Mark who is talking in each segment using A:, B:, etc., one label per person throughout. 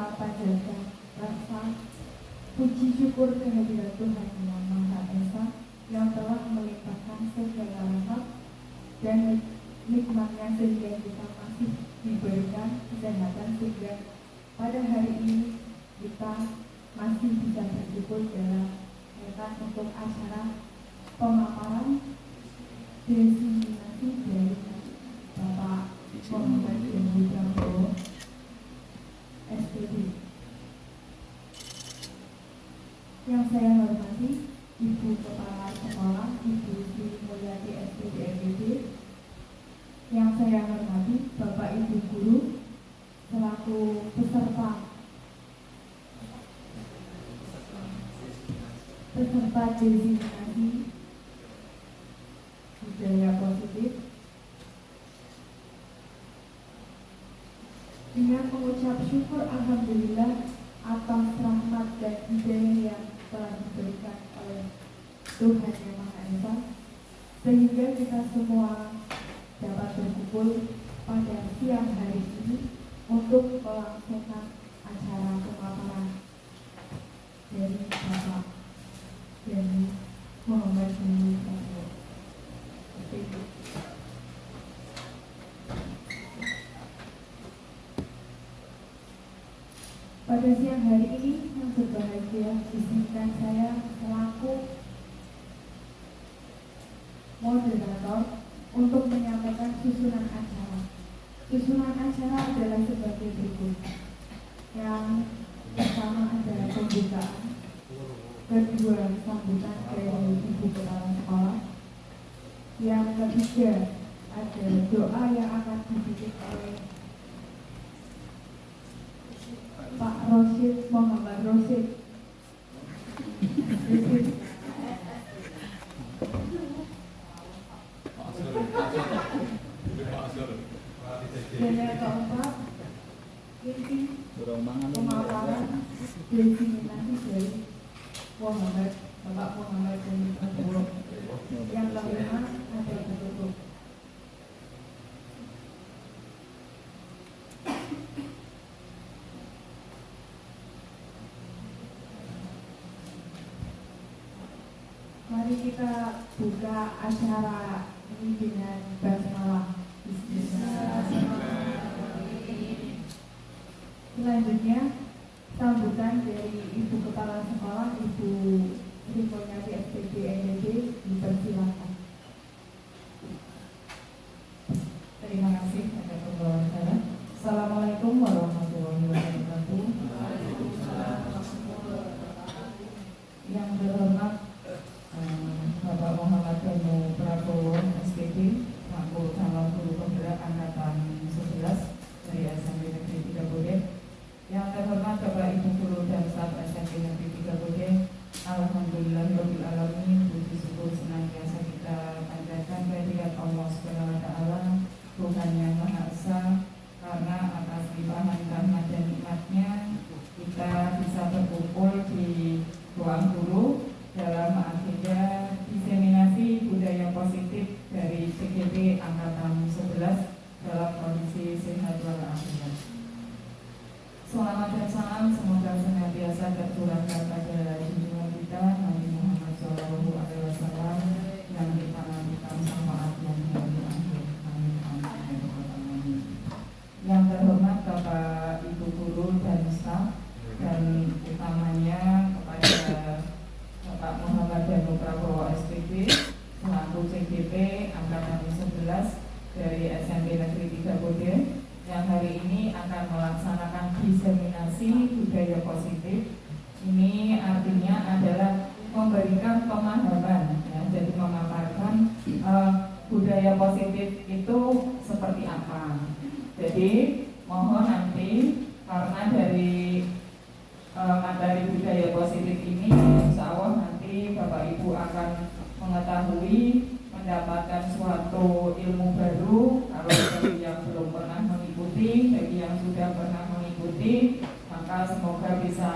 A: kita panjatkan rasa puji syukur kehadirat Tuhan Yang Maha Esa yang telah melimpahkan segala rahmat dan nikmatnya sehingga kita masih diberikan kesehatan sehingga pada hari ini kita masih bisa berkumpul dalam untuk acara pemaparan diseminasi dari Bapak Muhammad Deni Prabowo SPD. Yang saya hormati Ibu Kepala Sekolah Ibu Sri Mulyati SPD MPD. Yang saya hormati Bapak Ibu Guru selaku peserta diseminasi budaya positif. Dengan mengucap syukur alhamdulillah atas rahmat dan hidayah yang telah diberikan oleh Tuhan Yang Maha Esa sehingga kita semua dapat berkumpul pada siang hari ini untuk melangsungkan acara pemaparan dari Bapak Deni Muhammad Deni Prabowo. Pada siang hari ini yang berbahagia izinkan saya selaku moderator untuk menyampaikan susunan acara. Susunan acara adalah sebagai berikut. Yang pertama adalah pembukaan, kedua sambutan dari Ibu Kepala Sekolah, yang ketiga ada doa yang akan dipimpin oleh Pak Rosid Muhammad Rosid. Dan yang keempat inti pemaparan diseminasi dari Bapak Muhammad Deni Prabowo. Yang kelima ada penutup. Mari kita buka acara ini dengan basmalah. Selanjutnya sambutan dari Ibu Kepala Sekolah Ibu Sri Mulyati SPD MPD dipersilakan.
B: Terima kasih atas pembawaan saya. Assalamualaikum warahmatullahi wabarakatuh. Yang terhormat Bapak Muhammad Deni Prabowo SPD selaku calon guru penggerak angkatan 11 dari SMP Negeri 3 Boden. Yang terhormat Bapak Ibu Guru dan staf SMP Negeri 3 Boden, alhamdulillahirabbil alamin, puji syukur senantiasa kita panjatkan kehadirat Allah Subhanahu wa taala, Tuhan Yang Maha Esa, karena atas limpahan rahmat dan nikmatnya kita bisa berkumpul di ruang guru dalam agenda diseminasi budaya positif dari CGP angkatan 11 dalam kondisi sehat walafiat. Selamat dan salam semoga senantiasa tercurahkan pada junjungan kita Nabi Muhammad SAW yang kita nantikan syafaat yang hari akhir. Amin amin. Yang terhormat Bapak Ibu Guru dan staf, dan utamanya kepada Bapak Muhammad Deni Prabowo SPD selaku CGP angkatan 11 dari SMP Negeri 3 Boden yang hari ini akan melaksanakan diseminasi budaya positif. Ini artinya adalah memberikan pemahaman, ya, jadi memaparkan budaya positif itu seperti apa. Jadi mohon nanti karena dari materi budaya positif ini insya Allah nanti Bapak Ibu akan mengetahui, mendapatkan suatu ilmu baru. Kalau bagi yang belum pernah mengikuti, bagi yang sudah pernah mengikuti, maka semoga bisa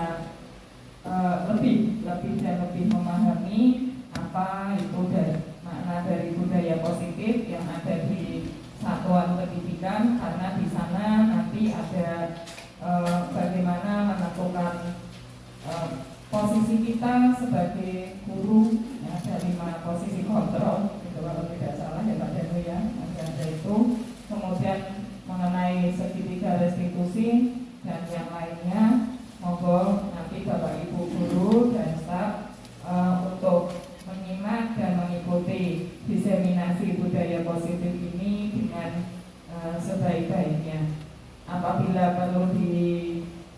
B: lebih dan lebih memahami apa itu makna dari budaya positif yang ada di satuan pendidikan, karena di sana nanti ada bagaimana kita sebagai guru ya, ada 5 posisi kontrol gitu, kalau tidak salah ya Pak Danu ya, masih ada itu. Kemudian mengenai segitiga restitusi dan yang lainnya, monggo nanti Bapak Ibu guru dan staf untuk menyimak dan mengikuti diseminasi budaya positif ini dengan sebaik-baiknya. Apabila perlu dicatat,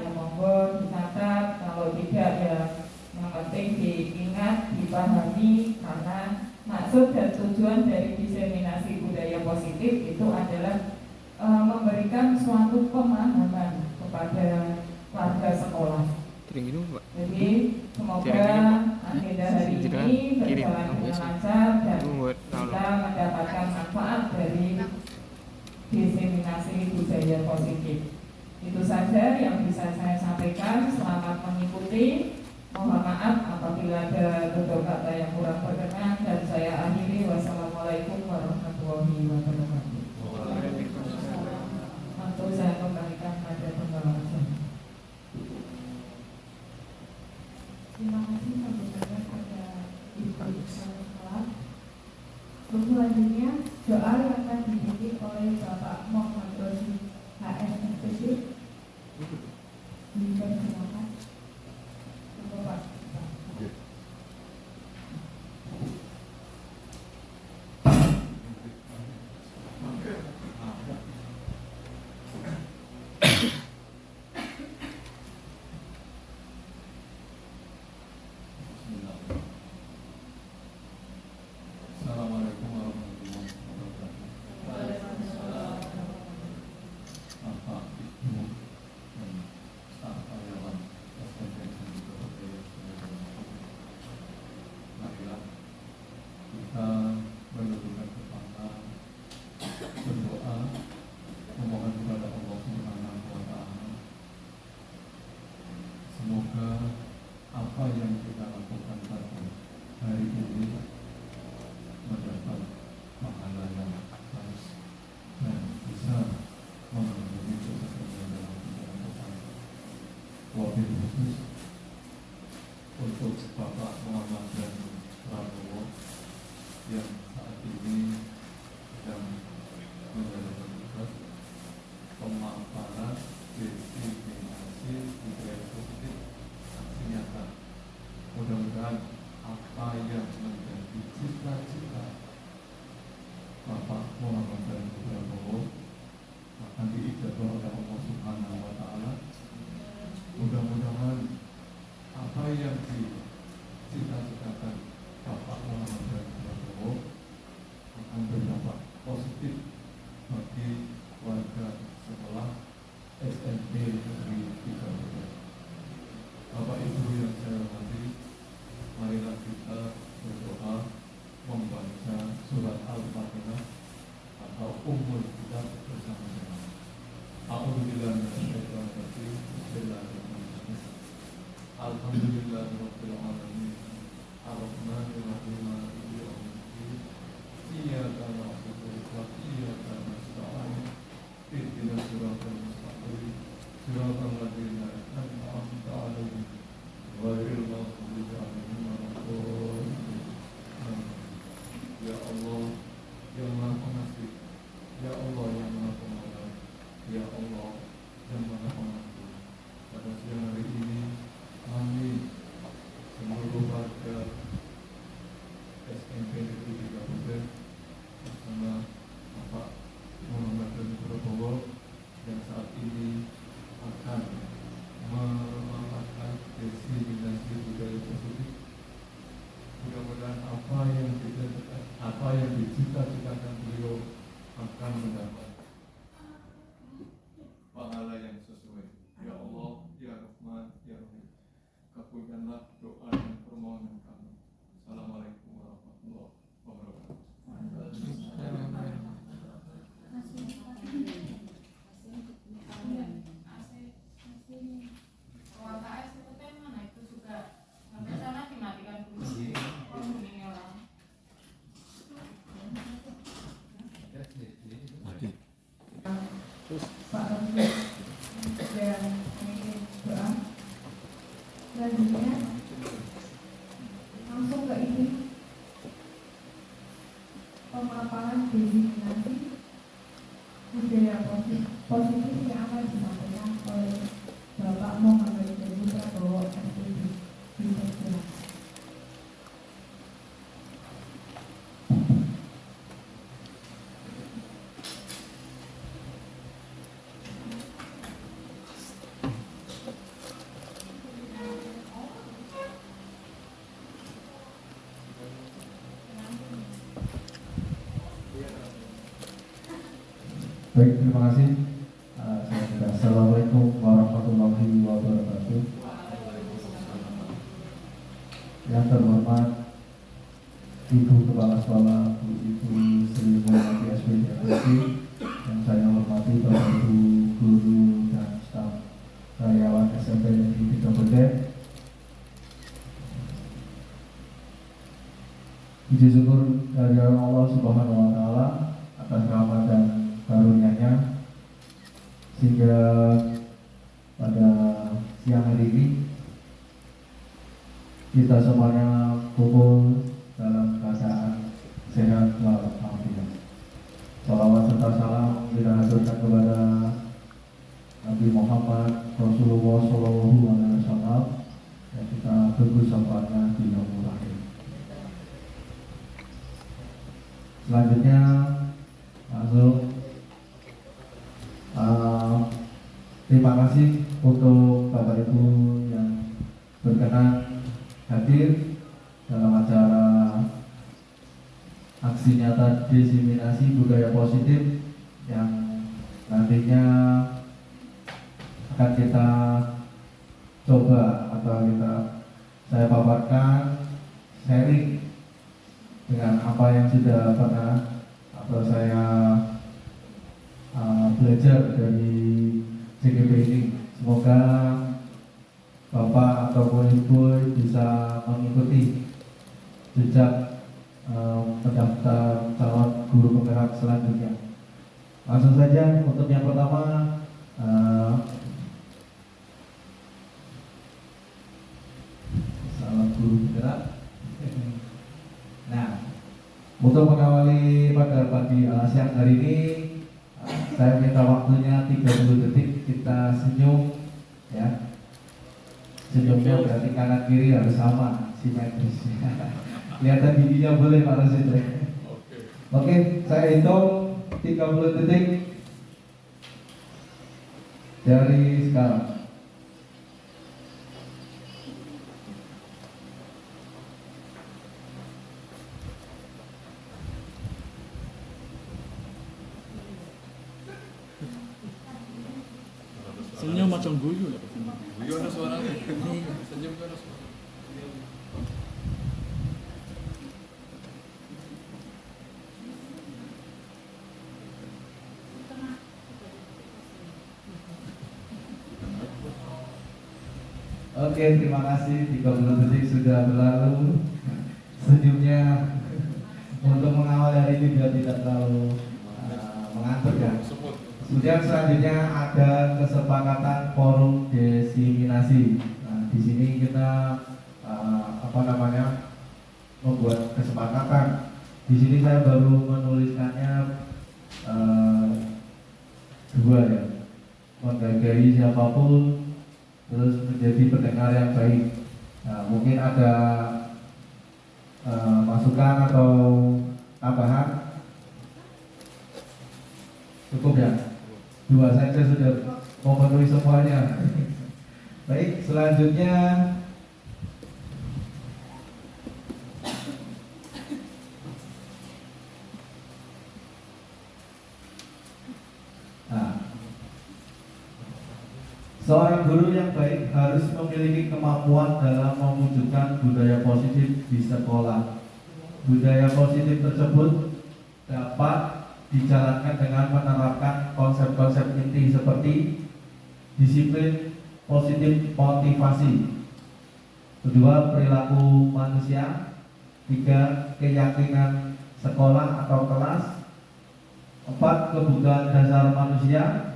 B: ya monggo dicatat. Kalau tidak ya yang penting diingat, dipahami, karena maksud dan tujuan dari diseminasi budaya positif itu adalah memberikan suatu pemahaman kepada warga sekolah. Jadi semoga agenda hari ini berjalan dengan lancar dan kita mendapatkan manfaat dari diseminasi budaya positif. Itu saja yang bisa saya sampaikan. Selamat mengikuti. Mohon maaf apabila ada tutur kata yang kurang berkenan, dan saya akhiri. Wassalamualaikum warahmatullahi wabarakatuh. Untuk saya kembalikan pada pembahasan.
A: Terima kasih sambutannya pada Ibu Sekolah. Selanjutnya doa yang akan dipimpin oleh Bapak Muhammad Rosi HSMPC. Silakan. Bapak.
C: Assalamualaikum warahmatullahi wabarakatuh. Bapak, Ibu, dan staf karyawan SMPN Budaya marilah kita menundukkan kepala, berdoa, memohon kepada Allah Subhanahu wa Ta'ala. Semoga apa yang kita lakukan pada hari ini mendapat pahala yang baik dan bisa memenuhi kesenangan dalam kehidupan kita. Wabil khusus untuk Bapak Muhammad dan Prabowo yang saat ini sedang menjalankan tugas pemaparan diseminasi budaya positif aksi nyata. Mudah-mudahan apa yang menjadi cita-cita Bapak Muhammad dan Prabowo akan diijabah oleh Allah Subhanahu wa Ta'ala. Mudah-mudahan apa yang dicita-citakan Bapak Muhammad dan Prabowo akan berdampak positif bagi warga sekolah SMP Negeri 3. Bapak Ibu yang saya hormati, marilah kita berdoa membaca surat Al-Fatihah atau Ummul Kitab bersama-sama. A'udzubillahi minasyaitonir rajim. Bismillahirrahmanirrahim. Alhamdulillahirabbil alamin. Arrahmanir rahim. Maliki yaumiddin. Iyyaka na'budu wa iyyaka nasta'in. Ihdinas siratal mustaqim. Siratal ladzina an'amta 'alaihim ghairil maghdubi 'alaihim waladdallin. Ya Allah yang Maha Pengasih, Ya Allah yang Maha Pemaaf, Ya Allah yang Maha Pengampun. Pada siang hari ini kami seluruh warga SMP Negeri 3 Kabupaten bersama Bapak Muhammad dan Prabowo yang saat ini akan memaparkan diseminasi
A: selanjutnya langsung ke ini pemaparan diskriminasi budaya positif yang akan disampaikan oleh Bapak Muhammad Edi Prabowo SPD. Dipersilakan.
D: Baik, terima kasih. Assalamualaikum warahmatullahi wabarakatuh. Yang terhormat Ibu Kepala Sekolah, Bu Ibu Sri Mulyati SPD, yang saya hormati Bapak Ibu guru dan staf karyawan SMP Negeri 3 Beden. Puji syukur dari Allah Subhanahu wa Ta'ala atas rahmat dan karunia-Nya sehingga pada siang hari ini kita semuanya kumpul dalam keadaan sehat walafiat. Salawat serta salam kita haturkan kepada Nabi Muhammad Rasulullah Shallallahu Alaihi Wasallam yang kita tunggu sampainya di yaumul akhir. Selanjutnya langsung terima kasih untuk Bapak Ibu yang berkenan hadir dalam acara aksi nyata diseminasi budaya positif yang nantinya akan kita coba atau saya paparkan sharing dengan apa yang sudah pernah atau saya belajar dari CGP ini. Semoga Bapak ataupun Ibu bisa mengikuti jejak pendaftar calon guru penggerak selanjutnya. Langsung saja untuk yang pertama, salam guru penggerak. Nah, untuk mengawali pada pagi siang hari ini, saya minta waktunya 30 detik kita senyum, ya. Senyumnya berarti kanan kiri harus sama, simetris. Kelihatan giginya boleh Pak Rasid. Oke, saya hitung 30 detik dari sekarang.
C: Senyum macam guyu ya. Guyu ada suaranya. Senyum ada suara.
D: Oke, terima kasih. 30 detik sudah berlalu. Senyumnya untuk mengawal hari ini biar tidak terlalu mengantuk ya. Kemudian selanjutnya ada kesepakatan forum diseminasi. Nah, di sini kita membuat kesepakatan. Di sini saya baru menuliskannya dua ya, menghargai siapapun, terus menjadi pendengar yang baik. Nah, mungkin ada masukan atau tambahan? Cukup ya? Dua saja sudah memenuhi semuanya. Baik, selanjutnya seorang guru yang baik harus memiliki kemampuan dalam mewujudkan budaya positif di sekolah. Budaya positif tersebut dapat dijalankan dengan menerapkan konsep-konsep inti seperti disiplin, positif motivasi. Kedua, perilaku manusia. Tiga, keyakinan sekolah atau kelas. Empat, kebutuhan dasar manusia.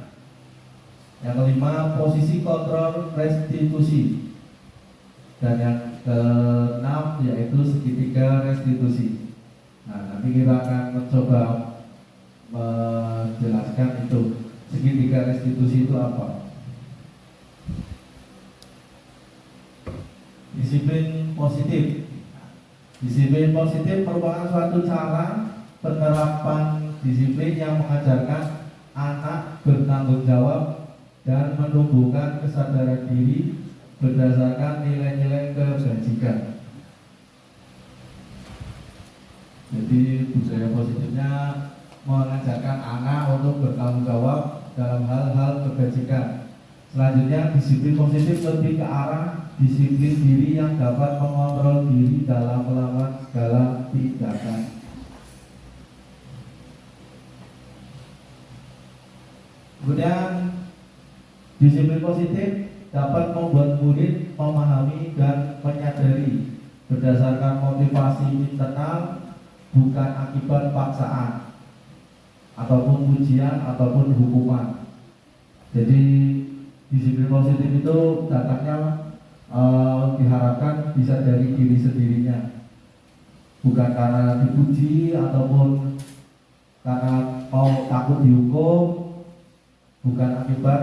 D: Yang kelima, posisi kontrol restitusi. dan yang keenam yaitu segitiga restitusi. Nah, nanti kita akan mencoba menjelaskan itu segitiga restitusi itu apa. Disiplin positif. Disiplin positif merupakan suatu cara penerapan disiplin yang mengajarkan anak bertanggung jawab dan menumbuhkan kesadaran diri berdasarkan nilai-nilai kebajikan. Jadi budaya positifnya mengajarkan anak untuk bertanggung jawab dalam hal-hal kebajikan. Selanjutnya, disiplin positif lebih ke arah disiplin diri yang dapat mengontrol diri dalam melakukan segala tindakan. Kemudian, disiplin positif dapat membuat murid memahami dan menyadari berdasarkan motivasi internal, bukan akibat paksaan ataupun pujian ataupun hukuman. Jadi disiplin positif itu datangnya diharapkan bisa dari diri sendirinya, bukan karena dipuji ataupun karena mau takut dihukum, bukan akibat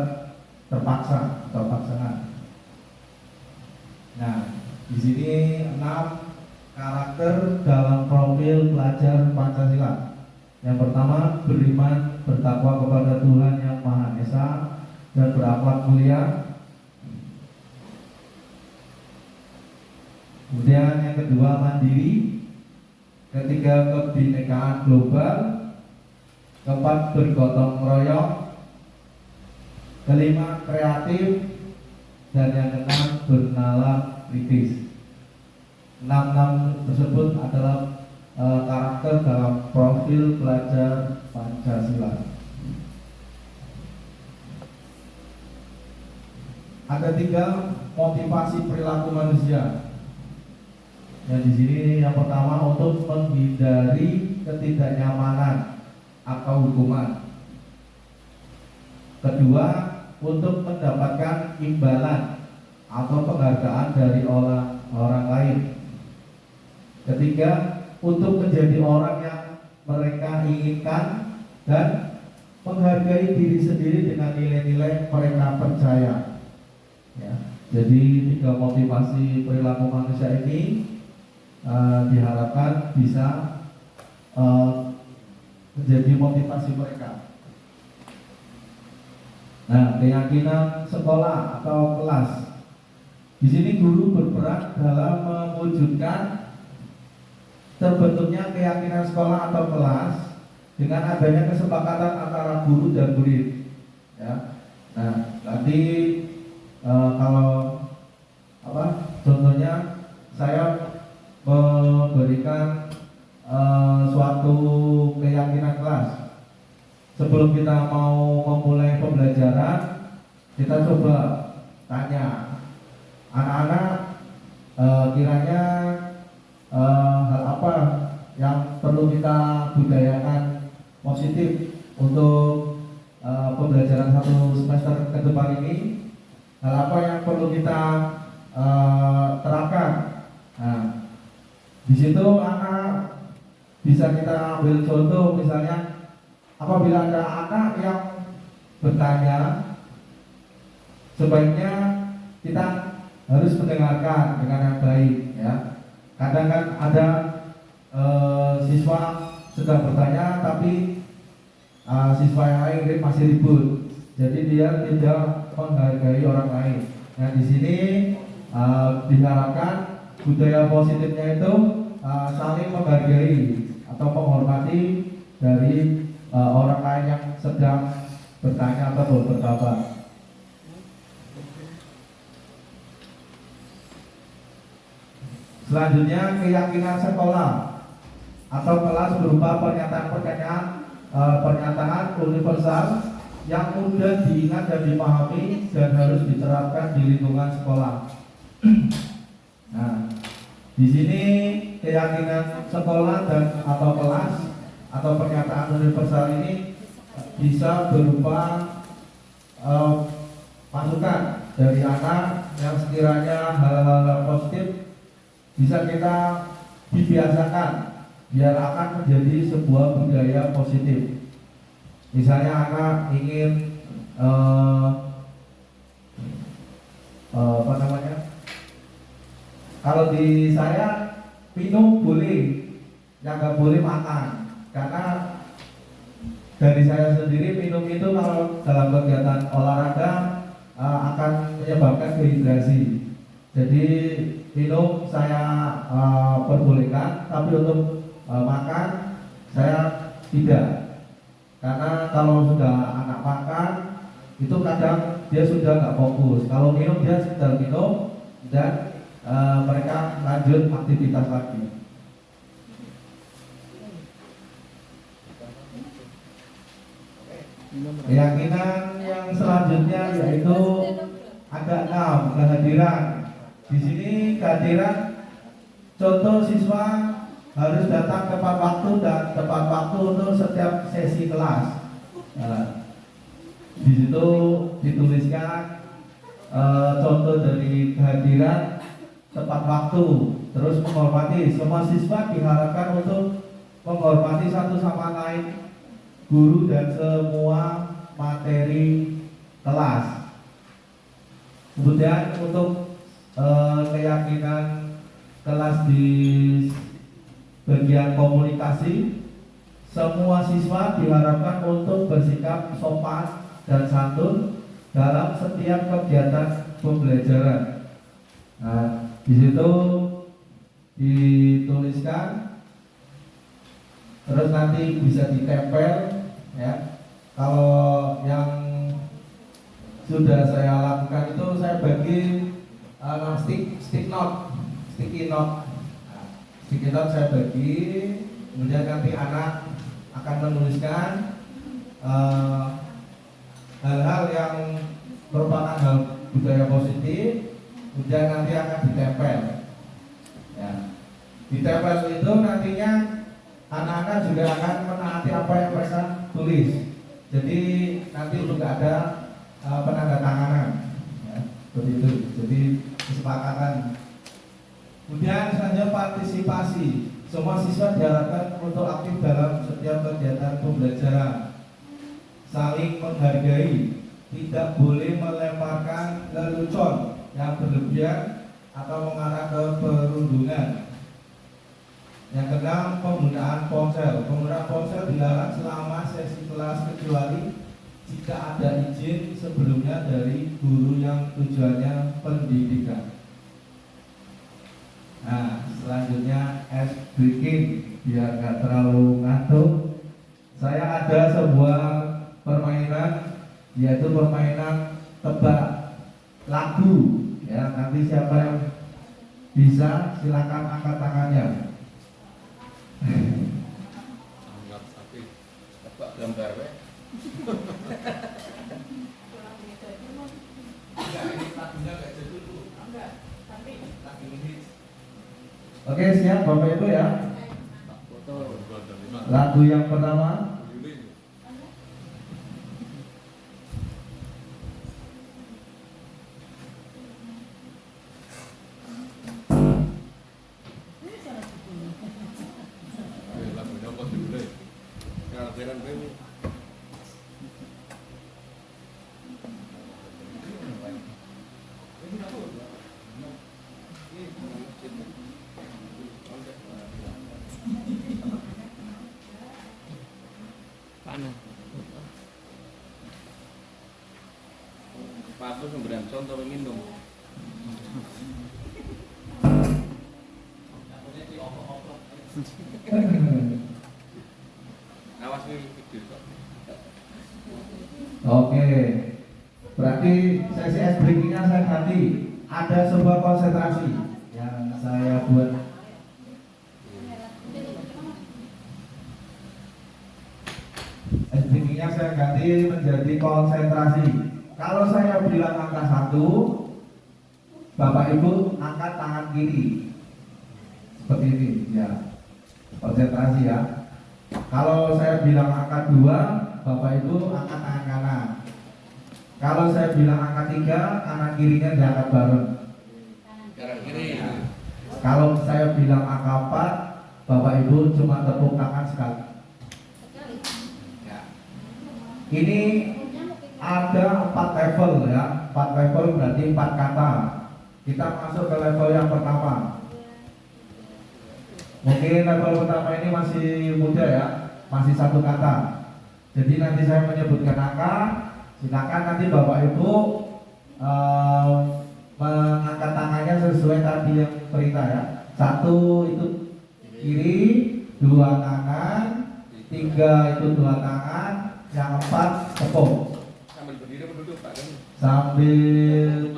D: terpaksa atau paksaan. Nah, di sini 6 karakter dalam profil pelajar Pancasila. Yang pertama, beriman, bertakwa kepada Tuhan Yang Maha Esa dan berakhlak mulia. Kemudian yang kedua, mandiri. Ketiga, kebinekaan global. Keempat, bergotong royong. Kelima, kreatif. Dan yang keenam, bernalar kritis. 6 tersebut adalah karakter dalam profil pelajar Pancasila. Ada 3 motivasi perilaku manusia. Yang di sini yang pertama, untuk menghindari ketidaknyamanan atau hukuman. Kedua, untuk mendapatkan imbalan atau penghargaan dari orang lain. Ketiga, untuk menjadi orang yang mereka inginkan dan menghargai diri sendiri dengan nilai-nilai mereka percaya. Ya, jadi 3 motivasi perilaku manusia ini diharapkan bisa menjadi motivasi mereka. Nah, keyakinan sekolah atau kelas. Di sini guru berperan dalam mewujudkan terbentuknya keyakinan sekolah atau kelas dengan adanya kesepakatan antara guru dan murid. Ya. Nah, nanti kalau contohnya saya memberikan suatu keyakinan kelas. Sebelum kita mau memulai pembelajaran, kita coba tanya anak-anak, kiranya hal apa yang perlu kita budayakan positif untuk pembelajaran 1 semester ke depan ini, hal apa yang perlu kita terapkan. Nah, di situ anak bisa kita ambil contoh, misalnya apabila ada anak yang bertanya, sebaiknya kita harus mendengarkan dengan yang baik, ya. Kadang kan ada siswa sedang bertanya tapi siswa yang lain masih ribut, jadi dia tidak menghargai orang lain. Nah, di sini diharapkan budaya positifnya itu saling menghargai atau menghormati dari orang lain yang sedang bertanya atau berkabar. Selanjutnya, keyakinan sekolah atau kelas berupa pernyataan universal yang mudah diingat dan dipahami dan harus diterapkan di lingkungan sekolah. Nah, di sini keyakinan sekolah dan atau kelas atau pernyataan universal ini bisa berupa masukan dari anak yang sekiranya hal-hal positif bisa kita dibiasakan biar akan menjadi sebuah budaya positif. Misalnya anak ingin apa namanya? Kalau di saya minum boleh, yang nggak boleh makan. Karena dari saya sendiri minum itu kalau dalam kegiatan olahraga akan menyebabkan dehidrasi. Jadi minum saya perbolehkan, tapi untuk makan saya tidak. Karena kalau sudah anak makan itu kadang dia sudah nggak fokus. Kalau minum dia sudah minum dan mereka lanjut aktivitas lagi. Keyakinan yang selanjutnya yaitu ada 6 kehadiran. Di sini kehadiran contoh siswa harus datang tepat waktu dan tepat waktu untuk setiap sesi kelas. Di situ dituliskan contoh dari kehadiran tepat waktu, terus menghormati. Semua siswa diharapkan untuk menghormati satu sama lain, guru dan semua materi kelas. Kemudian untuk keyakinan kelas di bagian komunikasi, semua siswa diharapkan untuk bersikap sopan dan santun dalam setiap kegiatan pembelajaran. Nah, di situ dituliskan, terus nanti bisa ditempel ya. Kalau yang sudah saya lakukan itu saya bagi sticky note. Sticky note saya bagi, kemudian nanti anak akan menuliskan hal-hal yang merupakan hal budaya positif, kemudian nanti akan ditempel. Ya. Ditempel itu nantinya anak-anak juga akan menaati apa yang mereka tulis. Jadi nanti juga ada penandatanganan, ya, seperti itu. Jadi kesepakatan. Kemudian selanjutnya partisipasi. Semua siswa diharapkan untuk aktif dalam setiap kegiatan pembelajaran. Saling menghargai, tidak boleh melemparkan lelucon yang berlebihan atau mengarah ke perundungan. Yang keenam, penggunaan ponsel. Penggunaan ponsel dilarang selama sesi kelas kecuali jika ada izin sebelumnya dari guru yang tujuannya pendidikan. Nah, selanjutnya ice breaking, biar nggak terlalu ngantuk. Saya ada sebuah permainan, yaitu permainan tebak lagu. Ya, nanti siapa yang bisa silakan angkat tangannya.
C: Anggap sapi.
E: Tebak gambar we.
D: Enggak, ini lagunya enggak jadi dulu. Enggak, tapi lagu ini. Oke, siap Bapak Ibu ya.
E: Foto.
D: Lagu yang pertama.
C: Lagunya apa dulu?
E: Kalau beran kowe
F: Panas.
E: Papu semberan contoh ingin dong. Awas nih video kok.
D: Oke. Berarti sesi ice breaking-nya saya ganti. Ada sebuah konsentrasi yang saya buat. Ice breaking-nya saya ganti menjadi konsentrasi. Kalau saya bilang angka 1, Bapak Ibu angkat tangan kiri. Seperti ini, ya. Konsentrasi ya. Kalau saya bilang angka 2, Bapak Ibu angkat tangan kanan. Kalau saya bilang angka 3, kanan kirinya diangkat bareng.
E: Kanan kiri.
D: Kalau saya bilang angka 4, Bapak Ibu cuma tepuk tangan sekali.
E: Ya.
D: Ini ada 4 level ya. 4 level berarti 4 kata. Kita masuk ke level yang pertama. Mungkin level pertama ini masih muda ya, masih 1 kata. Jadi nanti saya menyebutkan angka, silakan nanti Bapak Ibu mengangkat tangannya sesuai tadi yang perintah ya. 1 itu kiri, 2 kanan, 3 itu 2 tangan, yang 4 tepuk.
E: Sambil berdiri atau duduk Pak?
D: Sambil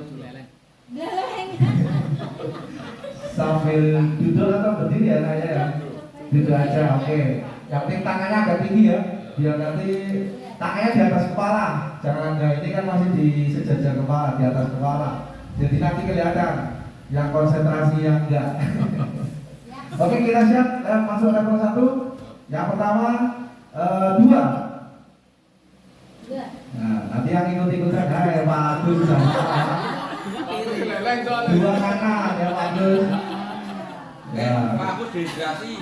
D: sambil duduk atau berdiri ya saya ya? Duduk aja, oke. Yang penting tangannya agak tinggi ya, biar nanti tangannya di atas kepala. Jangan ini kan masih di sejajar kepala, di atas kepala. Jadi nanti kelihatan yang konsentrasi yang enggak. Oke, kita siap masuk level 1. Yang pertama 2. Nah, nanti yang ikut-ikutan, Pak Agus sudah. 2 kanan ya Pak Agus. Ya.
E: Pak Agus dehidrasi.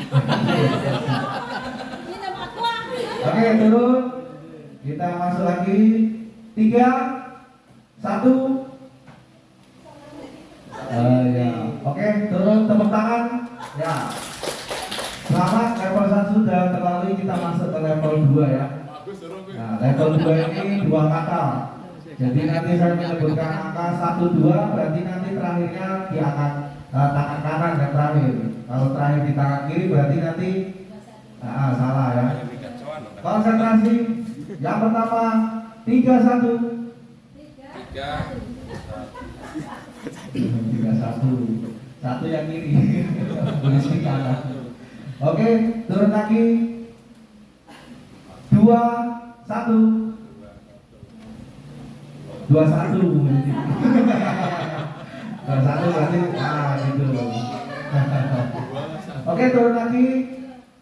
D: Oke, turun. Kita masuk lagi. 3, 1. Ya. Oke, turun, tepuk tangan. Ya. Selamat, level 1 sudah terlalui, kita masuk ke level 2 ya. Nah, level 2 ini 2 kata. Jadi nanti saya menyebutkan angka 1, 2, berarti nanti terakhirnya diangkat tangan kanan yang terakhir. Kalau terakhir di tangan kiri berarti nanti salah ya. Konsentrasi. Yang pertama 3, 1. 3, 1. 1 yang kiri. Tulis di kanan. Oke, turun lagi. 2, 1. 21 berarti. 21 berarti gitu. Oke, turun lagi.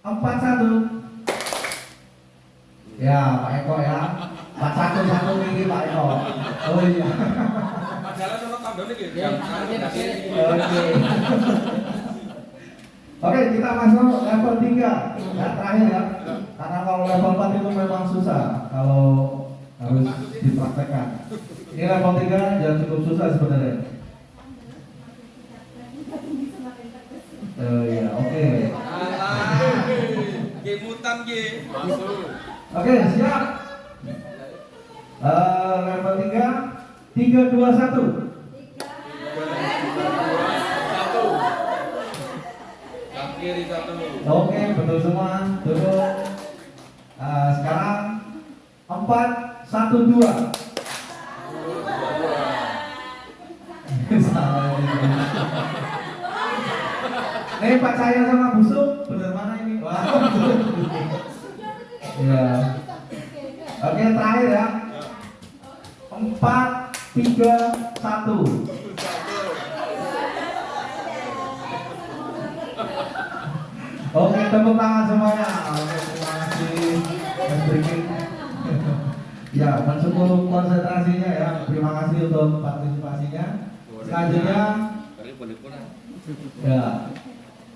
D: 41. Ya, Pak Eko ya. 41 ini Pak Eko. Oh iya.
E: Padahal sama tambah nih gitu.
D: Oke, kita masuk level 3. Ya, terakhir ya. Karena kalau level 4 itu memang susah kalau harus dipraktekkan. Ini level 3 yang cukup susah sebenarnya. Ya, oke.
E: Gemutan ge.
D: Oke, siap. Level 3. 3, 2, 1.
E: Kiri 1.
D: Oke, betul semua. Duduk. Sekarang 4, 1, 2. Nih Pak saya sama busuk, bener mana ini? Wah. Ya. Oke, terakhir ya. 4, 3, 1. Oke, tepuk tangan semuanya. Oke, terima kasih. Ya, mensyukur konsentrasinya ya. Terima kasih untuk partisipasinya. Selanjutnya, ya,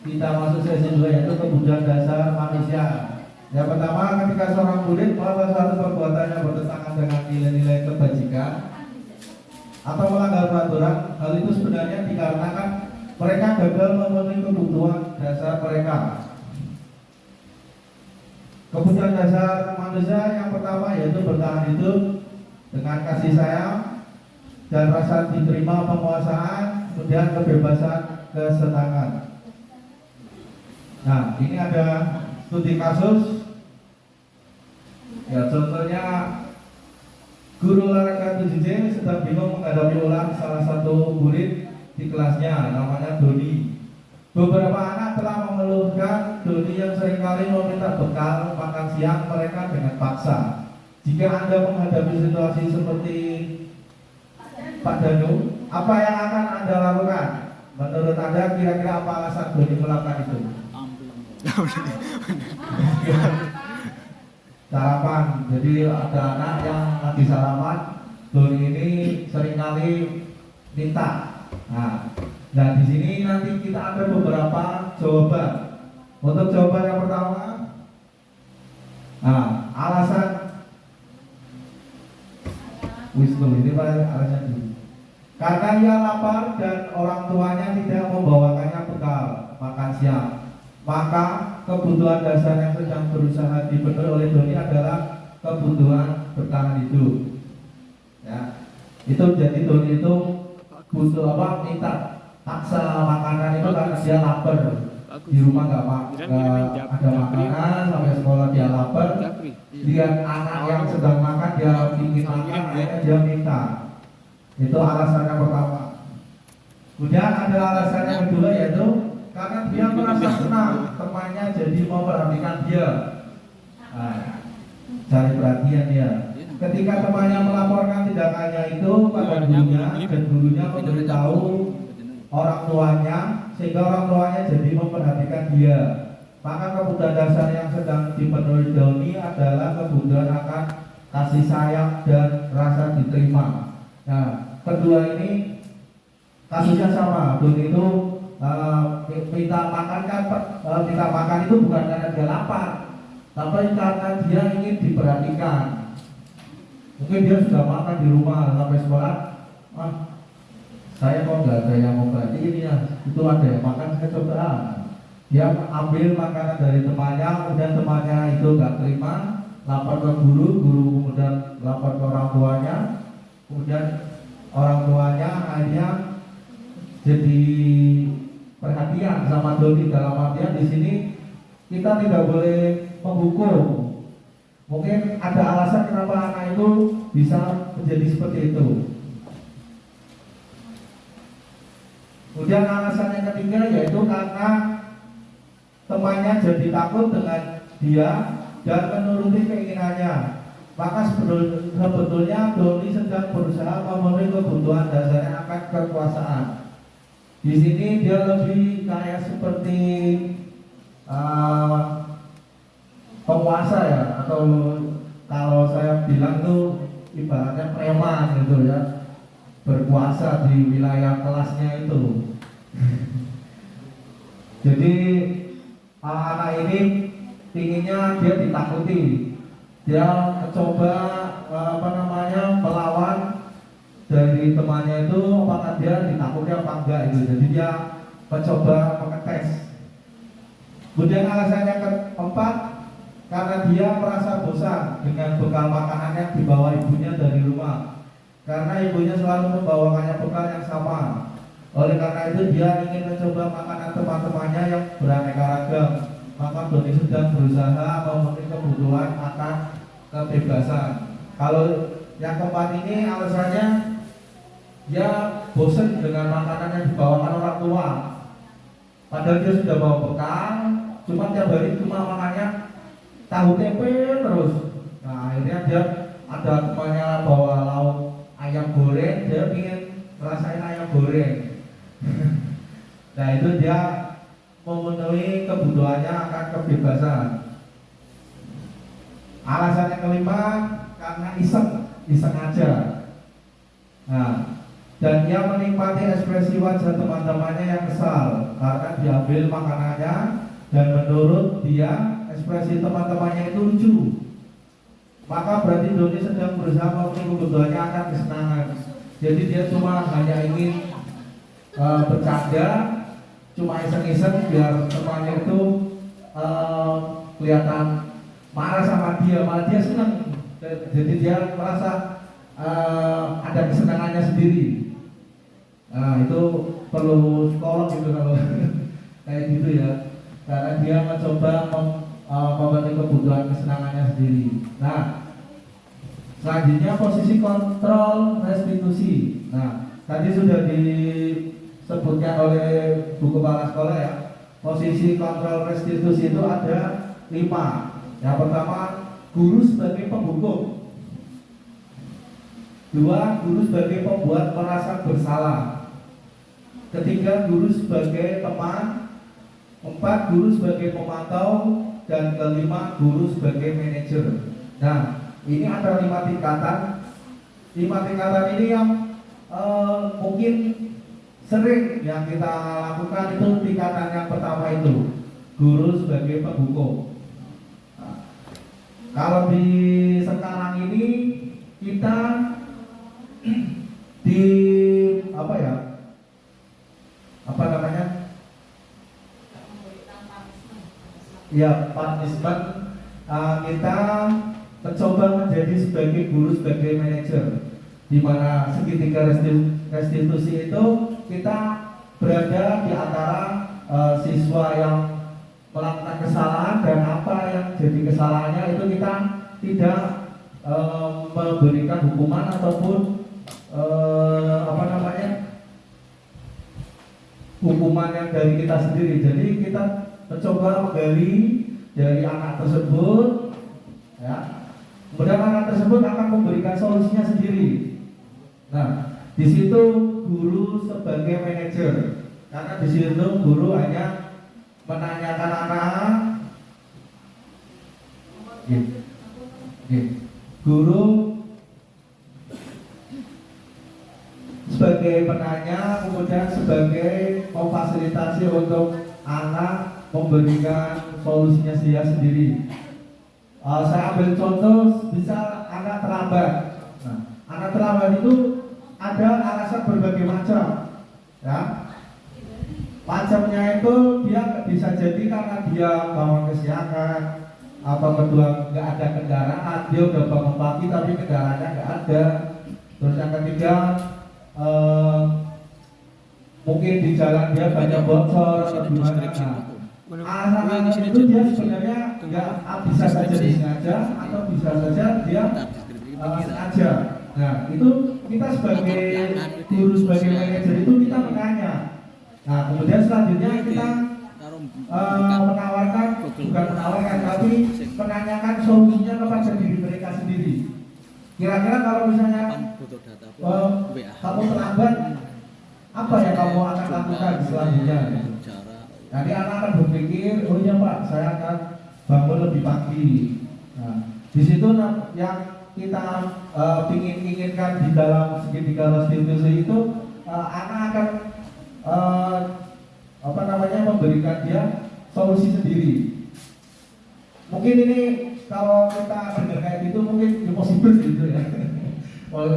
D: kita masuk sesi 2 yaitu kebutuhan dasar manusia. Yang pertama, ketika seorang murid melakukan suatu perbuatan yang bertentangan dengan nilai-nilai kebajikan atau melanggar peraturan, hal itu sebenarnya dikarenakan mereka gagal memenuhi kebutuhan dasar mereka. Kebutuhan dasar manusia yang pertama yaitu bertahan hidup dengan kasih sayang dan rasa diterima penguasaan, kemudian kebebasan kesenangan. Nah, ini ada studi kasus. Ya, contohnya guru olahraga 7J sedang bingung menghadapi ulang salah satu murid di kelasnya, namanya Doni. Beberapa anak telah mengeluhkan Doni yang seringkali meminta bekal makan siang mereka dengan paksa. Jika Anda menghadapi situasi seperti Pak Danu, apa yang akan Anda lakukan? Menurut Anda kira-kira apa alasan Doni melakukan itu? Sarapan. Jadi ada anak yang lagi sarapan, Doni ini seringkali minta. Nah di sini nanti kita ada beberapa jawaban. Untuk jawaban yang pertama, alasan Wisnu ini alasan dulu. Karena ia lapar dan orang tuanya tidak membawakannya bekal makan siang, maka kebutuhan dasar yang sedang berusaha dipenuhi oleh Doni adalah kebutuhan bertahan hidup. Ya, itu jadi Doni itu butuh minta paksa makanan itu karena dia lapar. Di rumah nggak ada makanan, sampai sekolah dia lapar. Lihat anak yang sedang makan, dia ingin makan, akhirnya dia minta. Itu alasan yang pertama. Kemudian ada alasan yang kedua, yaitu karena dia merasa senang temannya jadi memperhatikan dia. Cari perhatian dia. Ketika temannya melaporkan tindakannya itu pada gurunya, dan gurunya memberitahu orang tuanya, sehingga orang tuanya jadi memperhatikan dia. Maka kebutuhan dasar yang sedang dipenuhi Doni adalah kebutuhan akan kasih sayang dan rasa diterima. Nah, kedua ini kasusnya sama. Doni itu minta makan itu bukan karena dia lapar, tapi karena dia ingin diperhatikan. Mungkin dia sudah makan di rumah sampai sekolah, saya kok nggak ada yang mau perhatiin ya, itu ada yang makan, saya coba. Dia ambil makanan dari temannya, kemudian temannya itu nggak terima, lapor ke guru, kemudian lapor ke orang tuanya, kemudian orang tuanya akhirnya jadi perhatian sama Doni. Dalam artian di sini kita tidak boleh menghukum. Mungkin ada alasan kenapa anak itu bisa menjadi seperti itu. Kemudian alasan yang ketiga yaitu karena temannya jadi takut dengan dia dan menuruti keinginannya. Maka sebetulnya Doni sedang berusaha memenuhi kebutuhan dasarnya akan kekuasaan. Di sini dia lebih kayak seperti penguasa ya, atau kalau saya bilang tuh ibaratnya preman gitu ya, berkuasa di wilayah kelasnya itu. Jadi anak ini inginnya dia ditakuti, dia mencoba melawan dari temannya itu, apakah dia ditakuti apa enggak itu. Jadi dia mencoba mengetes. Kemudian alasan yang keempat, karena dia merasa bosan dengan bekal makanan yang dibawa ibunya dari rumah, karena ibunya selalu membawakannya bekal yang sama. Oleh karena itu dia ingin mencoba makanan teman-temannya yang beraneka ragam. Maka Doni sedang berusaha memenuhi kebutuhan akan kebebasan. Kalau yang keempat ini alasannya dia bosan dengan makanan yang dibawakan orang tua. Padahal dia sudah bawa bekal, cuma tiap hari cuma makannya tahu tempe terus. Nah akhirnya dia ada temannya bawa lauk ayam goreng, dia ingin ngerasain ayam goreng. Nah itu dia memenuhi kebutuhannya akan kebebasan. Alasan yang kelima, karena iseng aja. Nah, dan dia menikmati ekspresi wajah teman-temannya yang kesal karena diambil makanannya, dan menurut dia ekspresi teman-temannya itu lucu. Maka berarti Doni sedang berusaha memenuhi kebutuhannya akan kesenangan. Jadi dia cuma hanya ingin bercanda, cuma iseng-iseng biar temannya itu kelihatan marah sama dia, malah dia senang. Jadi dia merasa ada kesenangannya sendiri. Nah itu perlu psikolog gitu kalau kayak gitu ya, karena dia mencoba memenuhi kebutuhan kesenangannya sendiri. Nah selanjutnya posisi kontrol restitusi. Nah tadi sudah disebutkan oleh buku kepala sekolah ya, posisi kontrol restitusi itu ada 5. Yang pertama, guru sebagai penghukum. 2, guru sebagai pembuat merasa bersalah. 3, guru sebagai teman. 4, guru sebagai pemantau. Dan 5, guru sebagai manajer. Nah, ini ada 5 tingkatan 5 tingkatan ini yang mungkin sering yang kita lakukan itu tingkatan yang pertama itu guru sebagai penghukum. Nah, kalau di sekarang ini kita di apa namanya ya punishment, kita mencoba menjadi sebagai guru sebagai manajer, di mana segitiga restitusi itu kita berada di antara siswa yang melakukan kesalahan dan apa yang jadi kesalahannya itu kita tidak memberikan hukuman ataupun hukuman yang dari kita sendiri. Jadi kita mencoba menggali dari anak tersebut, ya. Kemudian anak tersebut akan memberikan solusinya sendiri. Nah, di situ guru sebagai manajer, karena di situ guru hanya menanyakan anak, guru sebagai penanya, kemudian sebagai memfasilitasi untuk anak memberikan solusinya dia sendiri. Saya ambil contoh, bisa anak terlambat. Nah, anak terlambat itu ada alasan berbagai macam, ya. Macamnya itu dia bisa jadi karena dia bangun kesiangan, atau kedua nggak ada kendaraan, dia udah bangun pagi tapi kendaraannya nggak ada. Terus yang ketiga, mungkin di jalan dia banyak bocor atau gimana. Alasan itu dia sebenarnya nggak bisa saja disengaja atau bisa saja dia sengaja. Nah, itu kita sebagai guru, sebagai manajer itu kita menanya. Nah, kemudian selanjutnya kita bukan menawarkan tapi menanyakan solusinya kepada diri mereka sendiri. Kira-kira kalau misalnya kamu terlambat, apa yang kamu akan lakukan selanjutnya? Nanti anak akan berpikir, oh iya Pak, saya akan bangun lebih pagi. Nah, di situ yang kita inginkan di dalam segitiga restitusi itu, anak akan memberikan dia solusi sendiri. Mungkin ini kalau kita dengar kayak gitu mungkin impossible gitu ya.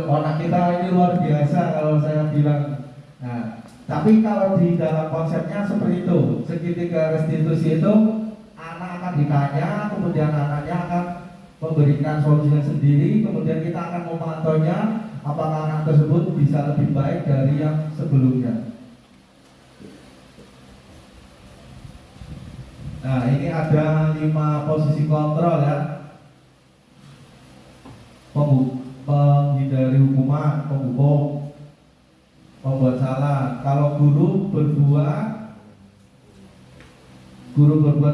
D: Anak kita ini luar biasa kalau saya bilang. Nah, tapi kalau di dalam konsepnya seperti itu, segitiga restitusi itu anak akan ditanya, kemudian anaknya akan memberikan solusinya sendiri, kemudian kita akan memantaunya apakah anak tersebut bisa lebih baik dari yang sebelumnya. Nah, ini ada 5 posisi kontrol ya. Menghindari hukuman, penghukum, membuat salah. Kalau guru berbuat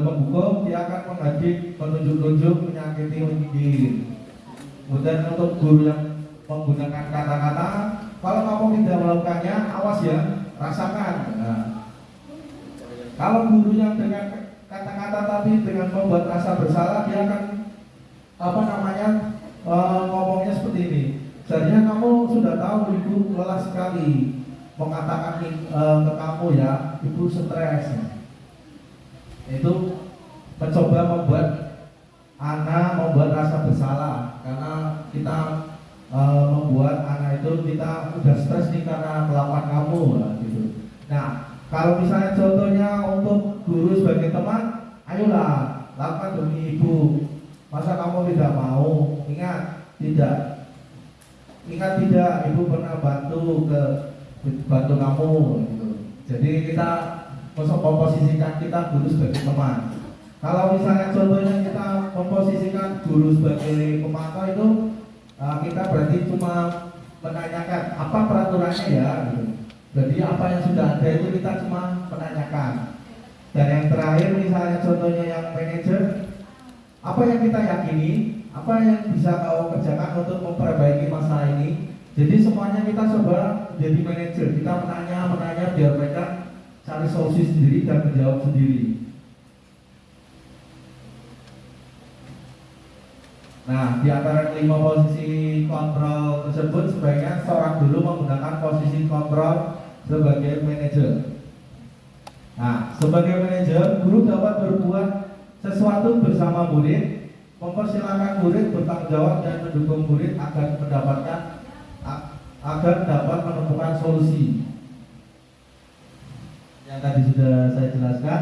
D: penghukum, dia akan menghadik, menunjuk-nunjuk, menyakiti, menyindir. Kemudian untuk guru yang menggunakan kata-kata, kalau kamu tidak melakukannya, awas ya, rasakan. Nah, kalau guru yang dengan kata-kata tapi dengan membuat rasa bersalah, dia akan ngomongnya seperti ini. Sebenarnya kamu sudah tahu ibu lelah sekali mengatakan ke kamu ya, ibu stres. Itu mencoba membuat rasa bersalah, karena kita membuat anak itu kita udah stres nih karena melawan kamu gitu. Nah, kalau misalnya contohnya untuk guru sebagai teman, ayolah lakukan demi ibu. Masa kamu tidak mau? Ingat tidak, ibu pernah bantu kamu gitu. Jadi kita memposisikan kita guru sebagai teman. Kalau misalnya contohnya kita memposisikan guru sebagai pemantau itu, kita berarti cuma menanyakan apa peraturannya ya gitu. Jadi apa yang sudah ada itu kita cuma menanyakan. Dan yang terakhir misalnya contohnya yang manajer, apa yang kita yakini, apa yang bisa kau kerjakan untuk memperbaiki masalah ini. Jadi semuanya kita coba jadi manajer, kita menanya biar mereka cari solusi sendiri dan menjawab sendiri. Nah, di antara 5 posisi kontrol tersebut sebaiknya seorang guru menggunakan posisi kontrol sebagai manajer. Nah, sebagai manajer, guru dapat berbuat sesuatu bersama murid, mempersilahkan murid bertanggung jawab dan mendukung murid agar dapat menemukan solusi. Yang tadi sudah saya jelaskan.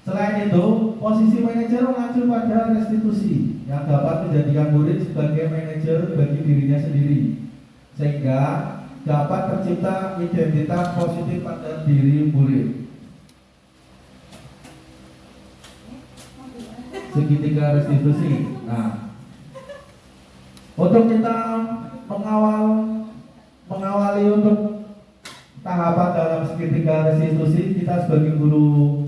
D: Selain itu, posisi manajer mengacu pada restitusi yang dapat menjadikan murid sebagai manajer bagi dirinya sendiri, sehingga dapat tercipta identitas positif pada diri murid. Segitiga restitusi. Nah, untuk kita mengawali untuk tahapan dalam segitiga restitusi, kita sebagai guru,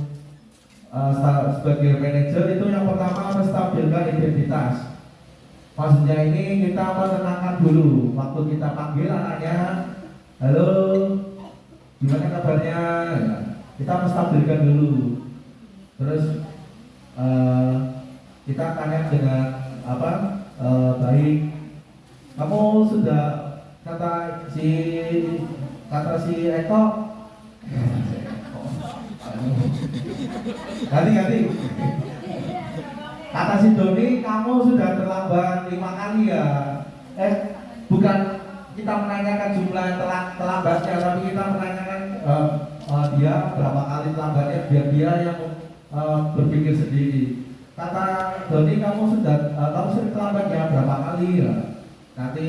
D: sebagai manajer itu yang pertama menstabilkan identitas. Maksudnya ini kita menenangkan dulu waktu kita panggil anaknya, halo, gimana kabarnya? Ya, kita menstabilkan dulu. Terus kita tanya dengan baik. Kamu sudah kata si Eko ganti kata si Doni, kamu sudah terlambat 5 kali ya. Bukan kita menanyakan jumlah terlambatnya, tapi kita menanyakan dia berapa kali terlambatnya biar dia yang berpikir sendiri. Kata Doni, kamu sering terlambatnya berapa kali ya. Nanti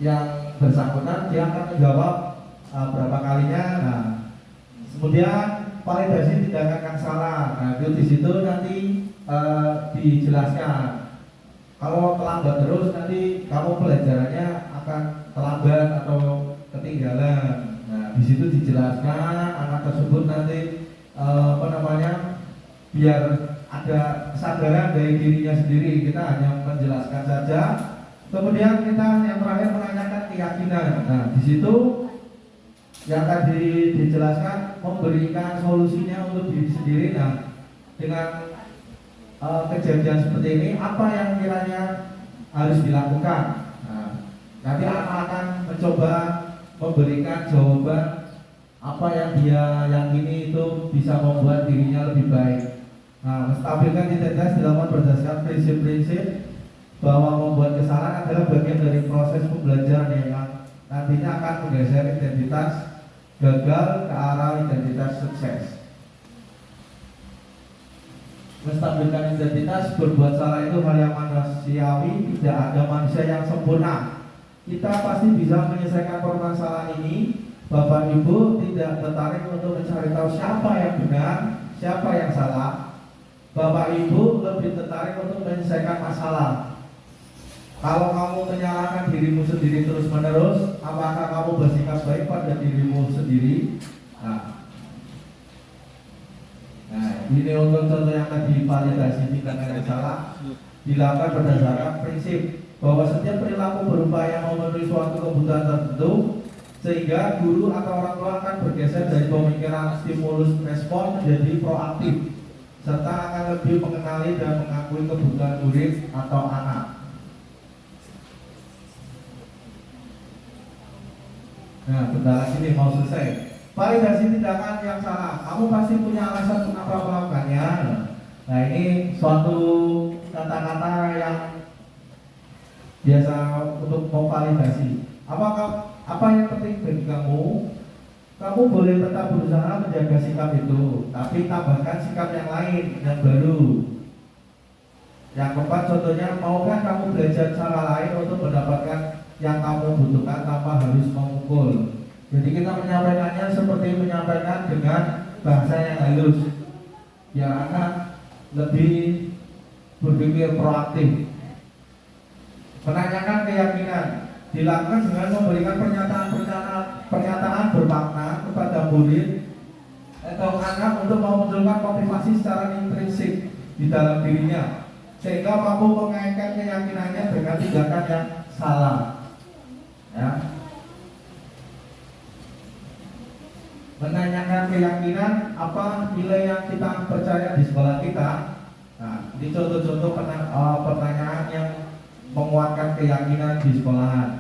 D: yang bersangkutan dia akan menjawab berapa kalinya. Nah, kemudian validasi tindakan yang salah. Nah, itu di situ nanti dijelaskan. Kalau terlambat terus nanti kamu pelajarannya akan terlambat atau ketinggalan. Nah, di situ dijelaskan anak tersebut nanti biar ada kesadaran dari dirinya sendiri. Kita hanya menjelaskan saja. Kemudian kita yang terakhir menanyakan keyakinan. Nah, di situ yang tadi dijelaskan memberikan solusinya untuk diri sendiri. Nah, dengan kejadian seperti ini, apa yang kiranya harus dilakukan? Nah, nanti anak akan mencoba memberikan jawaban apa yang dia yakini itu bisa membuat dirinya lebih baik. Nah, menstabilkan identitas dilakukan berdasarkan prinsip-prinsip bahwa membuat kesalahan adalah bagian dari proses pembelajaran yang nantinya akan menggeser identitas gagal ke arah identitas sukses. Menstabilkan identitas, berbuat salah itu hal yang manusiawi, tidak ada manusia yang sempurna. Kita pasti bisa menyelesaikan permasalahan ini. Bapak Ibu tidak tertarik untuk mencari tahu siapa yang benar, siapa yang salah. Bapak Ibu lebih tertarik untuk menyelesaikan masalah. Kalau kamu menyalahkan dirimu sendiri terus menerus, apakah kamu bersikap baik pada dirimu sendiri? Nah, ini untuk contoh yang tadi validasi tindakan yang salah dilakukan berdasarkan prinsip bahwa setiap perilaku berupaya memenuhi suatu kebutuhan tertentu, sehingga guru atau orang tua akan bergeser dari pemikiran stimulus respon menjadi proaktif, serta akan lebih mengenali dan mengakui kebutuhan murid atau anak. Nah, bentar lagi nih mau selesai. Validasi tindakan yang salah. Kamu pasti punya alasan kenapa melakukannya. Nah, ini suatu kata-kata yang biasa untuk memvalidasi. Apa yang penting bagi kamu? Kamu boleh tetap berusaha menjaga sikap itu, tapi tambahkan sikap yang lain, yang baru. Yang keempat, contohnya, maukah kamu belajar cara lain untuk mendapatkan yang kamu butuhkan tanpa harus memukul? Jadi kita menyampaikannya seperti menyampaikan dengan bahasa yang halus, biar anak lebih berpikir proaktif. Menanyakan keyakinan dilakukan dengan memberikan pernyataan bermakna kepada murid atau anak untuk memunculkan motivasi secara intrinsik di dalam dirinya, sehingga mampu mengaitkan keyakinannya dengan tindakan yang salah. Ya. Menanyakan keyakinan apa nilai yang kita percaya di sekolah kita. Nah, ini contoh-contoh pertanyaan yang menguatkan keyakinan di sekolahan.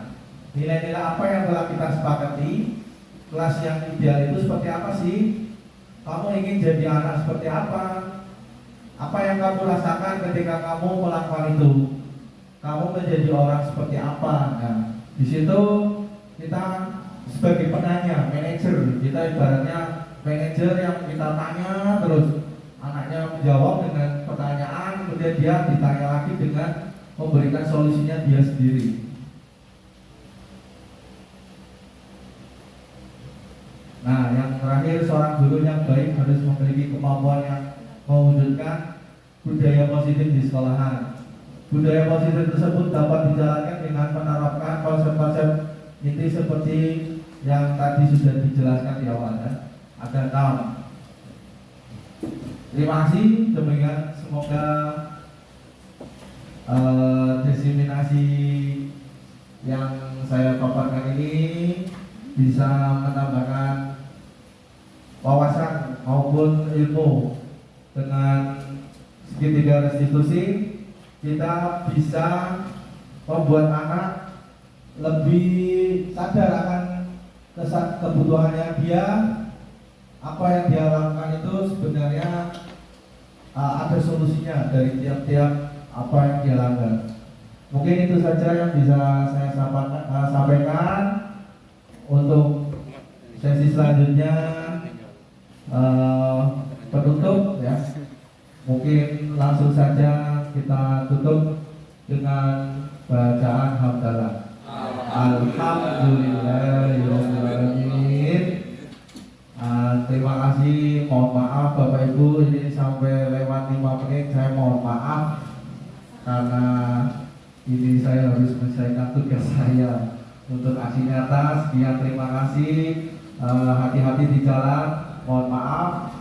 D: Nilai-nilai apa yang telah kita sepakati? Kelas yang ideal itu seperti apa sih? Kamu ingin jadi anak seperti apa? Apa yang kamu rasakan ketika kamu melakukan itu? Kamu menjadi orang seperti apa? Nah, di situ kita sebagai penanya, manajer, kita ibaratnya manajer yang kita tanya terus, anaknya menjawab dengan pertanyaan, kemudian dia ditanya lagi dengan memberikan solusinya dia sendiri. Nah, yang terakhir, seorang guru yang baik harus memiliki kemampuan yang mewujudkan budaya positif di sekolahan. Budaya positif tersebut dapat dijalankan dengan menerapkan konsep-konsep inti seperti yang tadi sudah dijelaskan di awal, ya. Ada 6. Terima kasih. Demikian, semoga diseminasi yang saya paparkan ini bisa menambahkan wawasan maupun ilmu. Dengan segitiga restitusi kita bisa membuat anak lebih sadar akan kebutuhannya dia. Apa yang dia lakukan itu sebenarnya ada solusinya dari tiap-tiap apa yang dia lakukan. Mungkin itu saja yang bisa saya sampaikan. Untuk sesi selanjutnya penutup, ya. Mungkin langsung saja kita tutup dengan bacaan hamdalah. Alhamdulillahirobbilalamin. Terima kasih. Mohon maaf Bapak Ibu, ini sampai lewat 5 menit. Saya mohon maaf karena ini saya harus menyelesaikan tugas saya untuk aksi nyata. Sekian, terima kasih. Hati-hati di jalan. Mohon maaf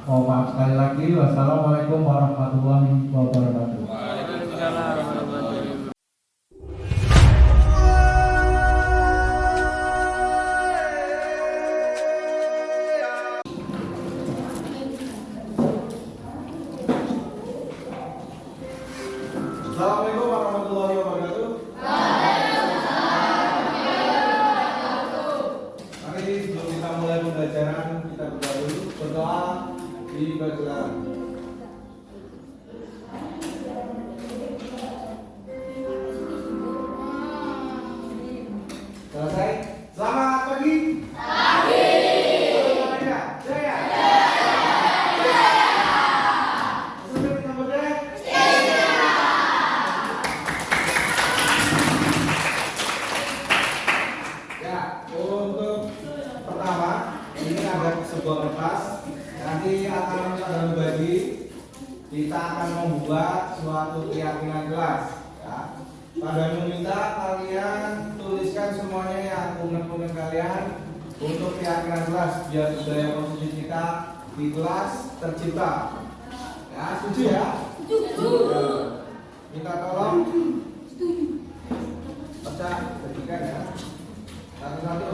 D: sekali lagi. Wassalamualaikum warahmatullahi wabarakatuh.
F: Assalamualaikum warahmatullahi wabarakatuh. Mari sebelum kita mulai pembelajaran, kita berdoa dulu. Berdoa di bacaan. Selesai. Selamat pagi. Sebuah kertas nanti akan berbagi. Kita akan membuat suatu keyakinan kelas, ya. Pada meminta kalian tuliskan semuanya yang unek-unek kalian untuk keyakinan kelas biar budaya positif kita di kelas tercipta. Ya, setuju ya? Setuju. Minta tolong baca bagikan ya. Satu-satu.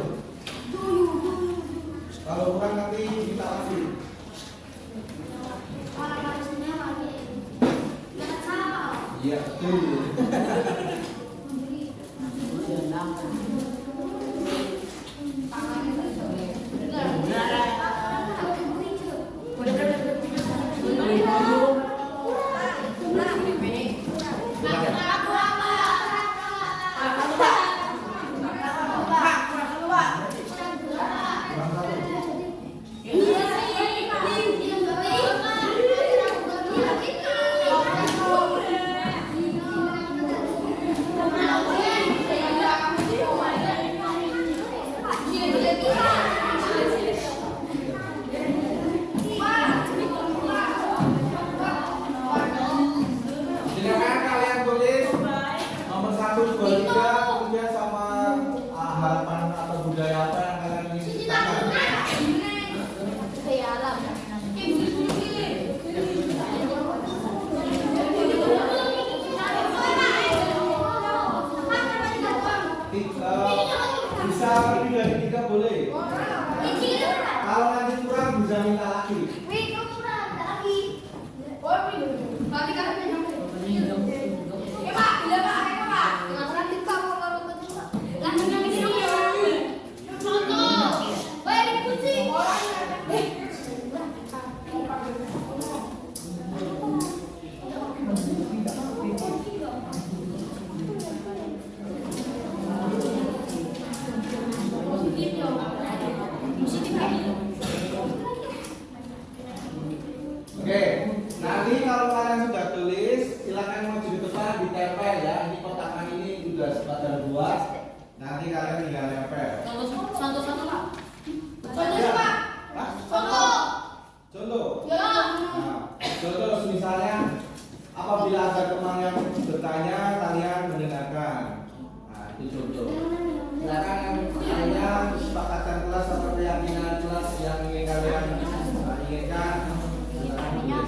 F: Kalau bukan nanti kita lagi. Iya, betul. apabila ada teman yang bertanya, kalian mendengarkan. Nah, itu contoh. Silakan kalian sepakatan kelas atau keyakinan kelas yang ingin kalian inginkan. Silakan tulis.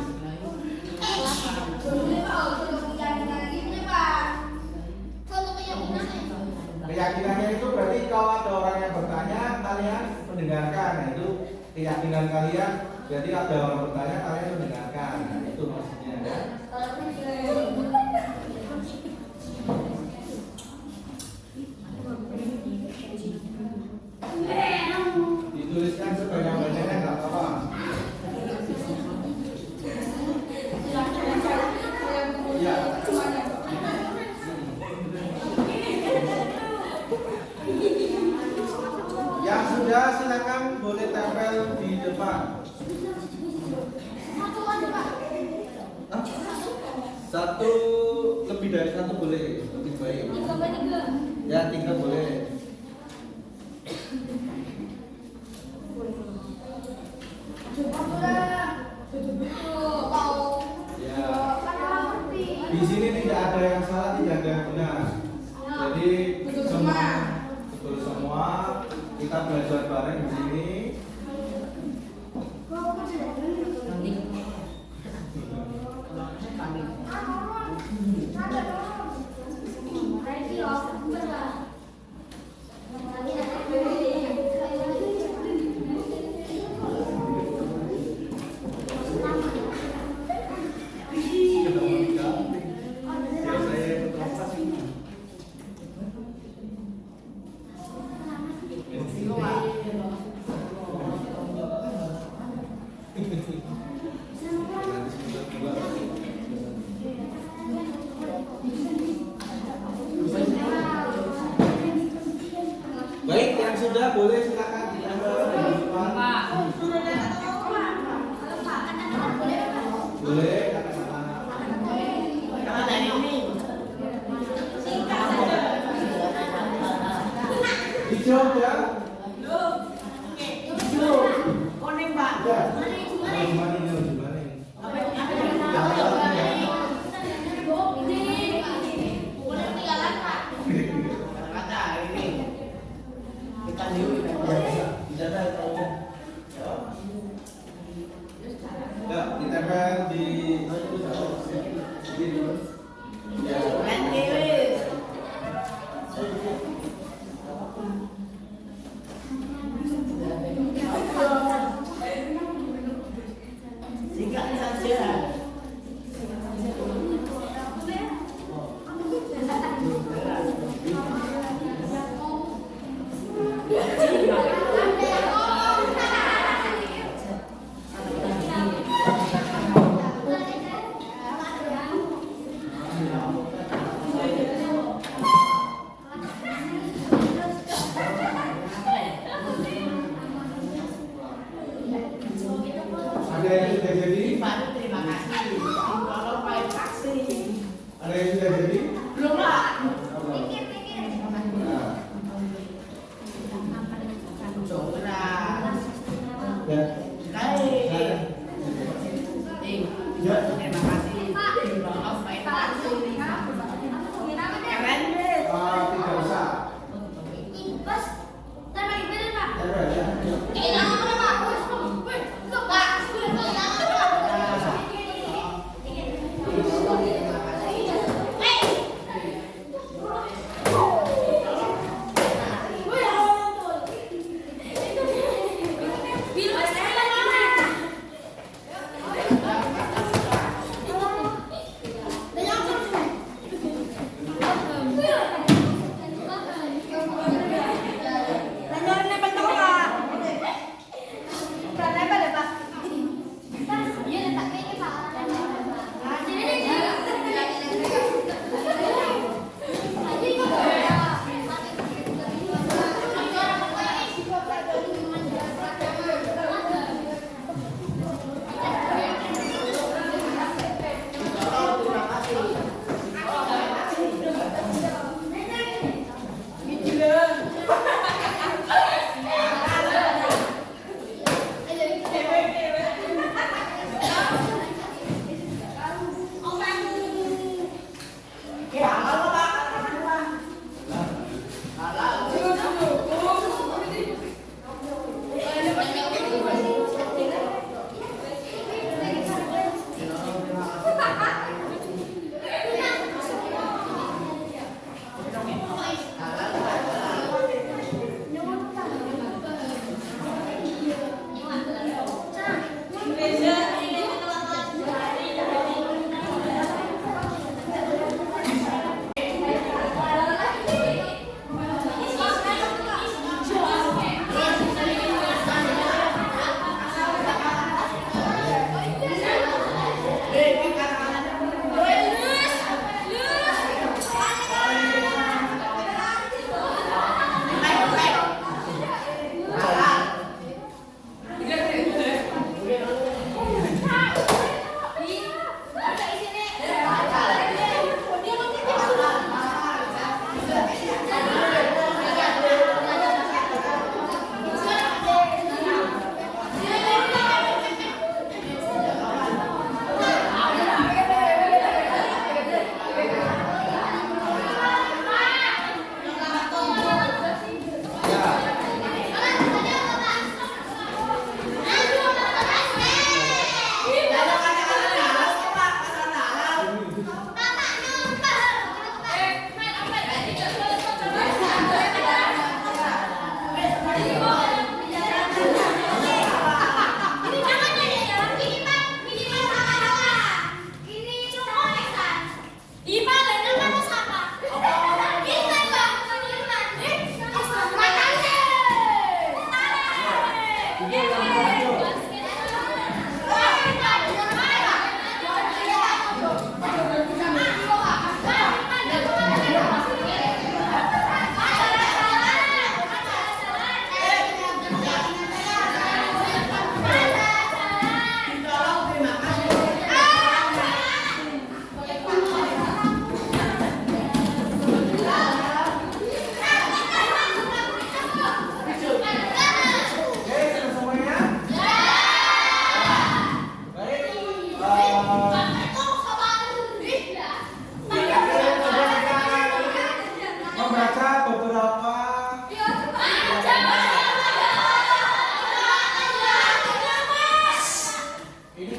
F: Keyakinannya itu berarti kalau ada orang yang bertanya, kalian mendengarkan. Nah, itu keyakinan kalian. Jadi ada orang bertanya, kalian mendengarkan. Nah, itu maksudnya ya. Dituliskan sebanyak-banyaknya nggak apa-apa. Ya. Yang sudah silakan boleh tempel di depan. Satu, lebih dari satu boleh, lebih baik. Ya, 3 boleh. Ya. Di sini tidak ada yang salah, tidak ada yang benar. Jadi semua betul semua. Kita belajar bareng di sini. Baik, yang sudah boleh silakan ditempel di depan. Boleh, hijau ya? Hijau. Ya. Gimana ini? Ya, ditempel di ya. Ada yang sudah jadi?
G: Terima kasih. Kalau pakai taksi.
F: Ada yang sudah jadi?
G: Belum Pak.
F: Ya.
G: Terima kasih. Kalau pakai taksi. Keren deh.
F: Tidak usah. Ya, ya.
H: Biru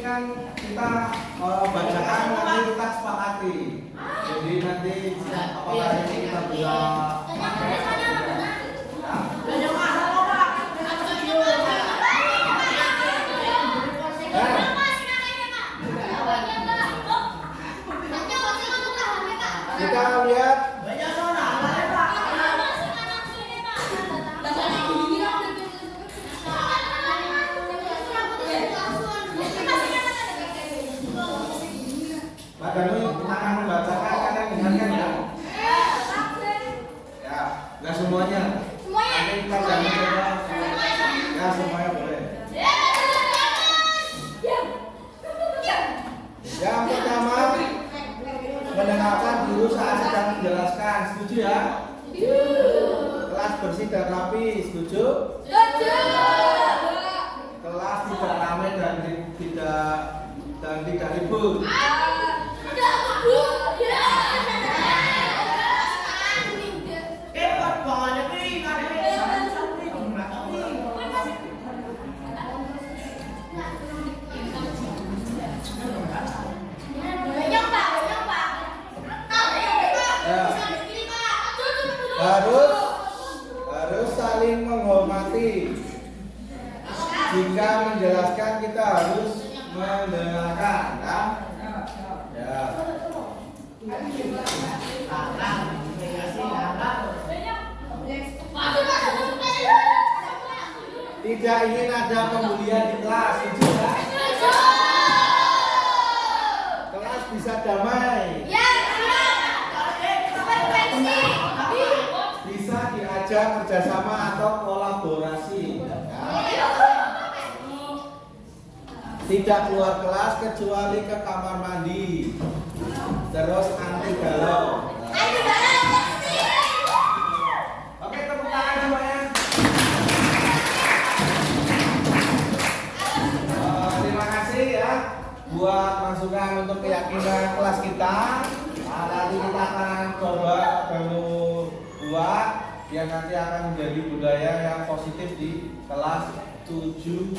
F: kan kita bacakan nanti kita sepakati. Jadi nanti apakah ini kita bisa pakai atau tidak. Kita lihat Pak Danu akan membacakan, kalian dengarkan ya. Ya, nggak semuanya. Nanti Pak Danu coba. Ya, semuanya boleh. Yang pertama, mendengarkan guru saat sedang menjelaskan. Setuju ya? Kelas bersih dan rapi. Setuju? Kelas tidak ramai dan tidak ribut. Harus saling menghormati. Jika menjelaskan kita harus mendengarkan, ya. Tidak ingin ada pembulian di kelas, setuju ya? Kelas bisa damai. Bisa diajak kerjasama atau kolaborasi. Ya. Tidak keluar kelas kecuali ke kamar mandi. Terus anti galau. Oke, tepuk tangan semuanya. Terima kasih ya buat masukan untuk keyakinan kelas kita. Nah, nanti kita akan coba baru buat yang nanti akan menjadi budaya yang positif di kelas 7.